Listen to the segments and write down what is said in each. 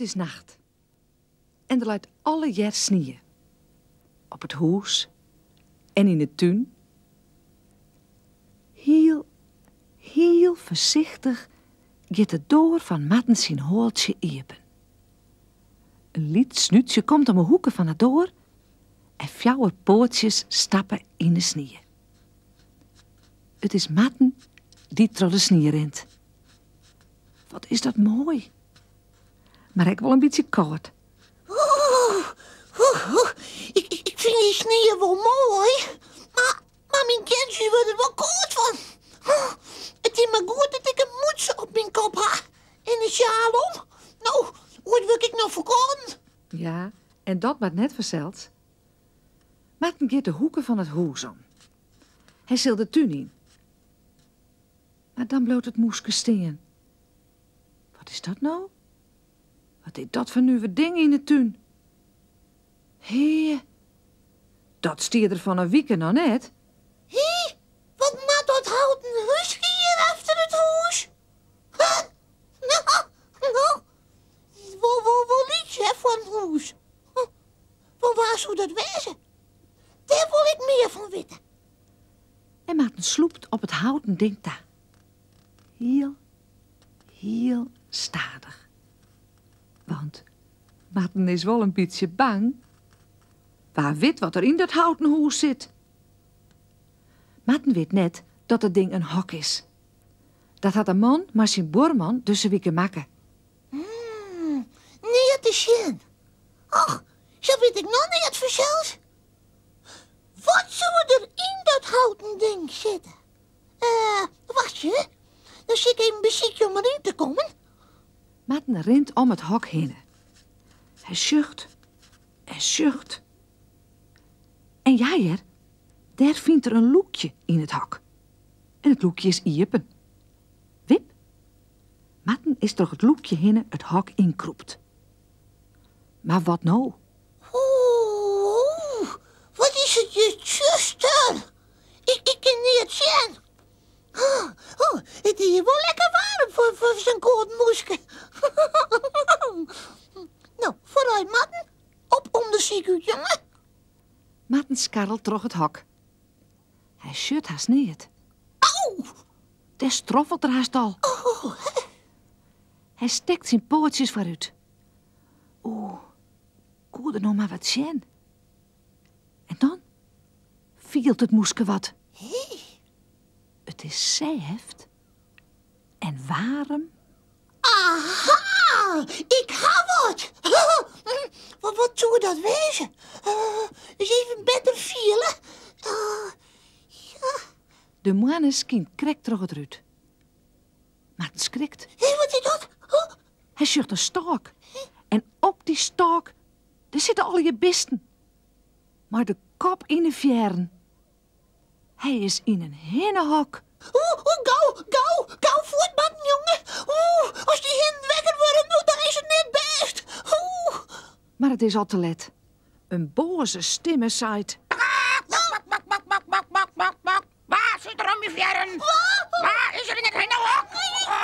is nacht. En er lijkt alle jaar sneeuw. Op het huis en in de tuin. Heel voorzichtig gaat de deur van Matten zijn hooltje open. Een liet snuitje komt om de hoeken van de deur en fjouwer pootjes stappen in de sneeuw. Het is Matten die door de sneeuw rent. Wat is dat mooi. Maar ik wel een beetje koud. Ik vind die sneeuw wel mooi. Maar mijn kindje wordt er wel koud van. Het is maar goed dat ik een muts op mijn kop heb. En een sjaal om. Nou, wat wil ik nog verkouden? Ja, en dat wordt net verzeld. Matten gaat de hoeken van het huis om. Hij zil de tuin in. Maar dan bloot het moeske steen. Wat is dat nou? Wat is dat voor nieuwe ding in de tuin? Hé, dat stier er van een week nog net. Hé, wat maakt dat houten huisje hier achter het huis? Nou, wel iets hè, van het huis. Van waar zou dat wezen? Daar wil ik meer van weten. En Maarten sloept op het houten ding daar. Heel stadig. Want Maarten is wel een beetje bang. Waar weet wat er in dat houten huis zit. Maarten weet net dat het ding een hok is. Dat had een man maar zijn boorman dus een week maken. Nee, het is schön. Ach, zo weet ik nog niet het verschil. Wat zou er in dat houten ding zitten? Wacht je. Dan zit ik even een beziekje om erin te komen. Maarten rent om het hok heen. Hij zucht en zucht. En ja, daar vindt er een loekje in het hok. En het loekje is iepen. Wip. Maarten is door het loekje heen het hok inkroept. Maar wat nou? Oeh, wat is het je zuster? Ik kan niet het zien. Het is hier wel lekker warm voor zijn koortmoeske. Nou, vooruit, Matten. Op om de ziekenhuis, jongen. Maarten skarrelt door het hok. Hij schudt haast niet. Auw! Daar stroffelt er haast al. Hij steekt zijn pootjes vooruit. Koe er nog maar wat zien. En dan vielt het moeske wat. Het is zeeft en warm. Aha! Ik ga wat! Wat zou dat wezen? Is even beter vielen. Ja. De moane skient krekt door het ruut. Maar het schrikt. Hé, wat is dat? Hij schudt een stok. En op die stok, daar zitten al je bisten. Maar de kop in de fjern. Hij is in een hennenhok. Gauw voort, man, jongen. Als die hen wekker worden, nou, dan is het net best. Maar het is al te let. Een boze stimme zaait. Waar zit er om je fjern? Waar is er in het hennenhok?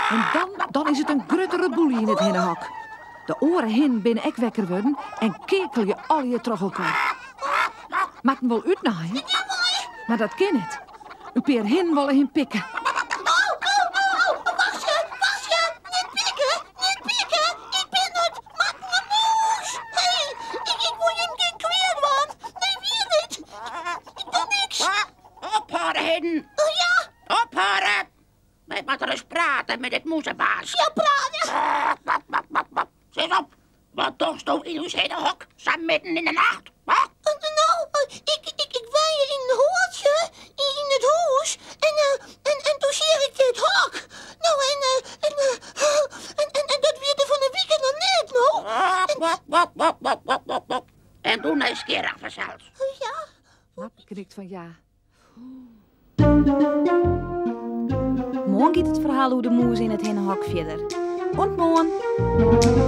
En dan is het een gruttere boelie in het hennenhok. De oren hin binnen ek wekker worden en kekel je al je terug elkaar. Maak hem wel uitnaaien. Maar dat kan niet. Een peer hin willen hem pikken. Wacht je. Niet pikken. Ik ben het. Maak me moes. Hé, ik word hem geen kwijt, man. Nee, wie niet. Ik doe niks. Ophouden, Hidden. Ja? Ophouden. Wij moeten eens praten met het moezenbaas. Ja, praten. Zet op. Wat dorst u in uw hennenhok? Samen midden in de nacht. Nou, ik wou je in het hoortje, in het huis, en toen zie ik dit hok. Nou, en dat weer er van de weekend nog net, nou. En doe nou eens keer af zelfs. Ja? Maarten knikt van ja. Morgen gaat het verhaal hoe de moes in het hennenhok verder. En morgen.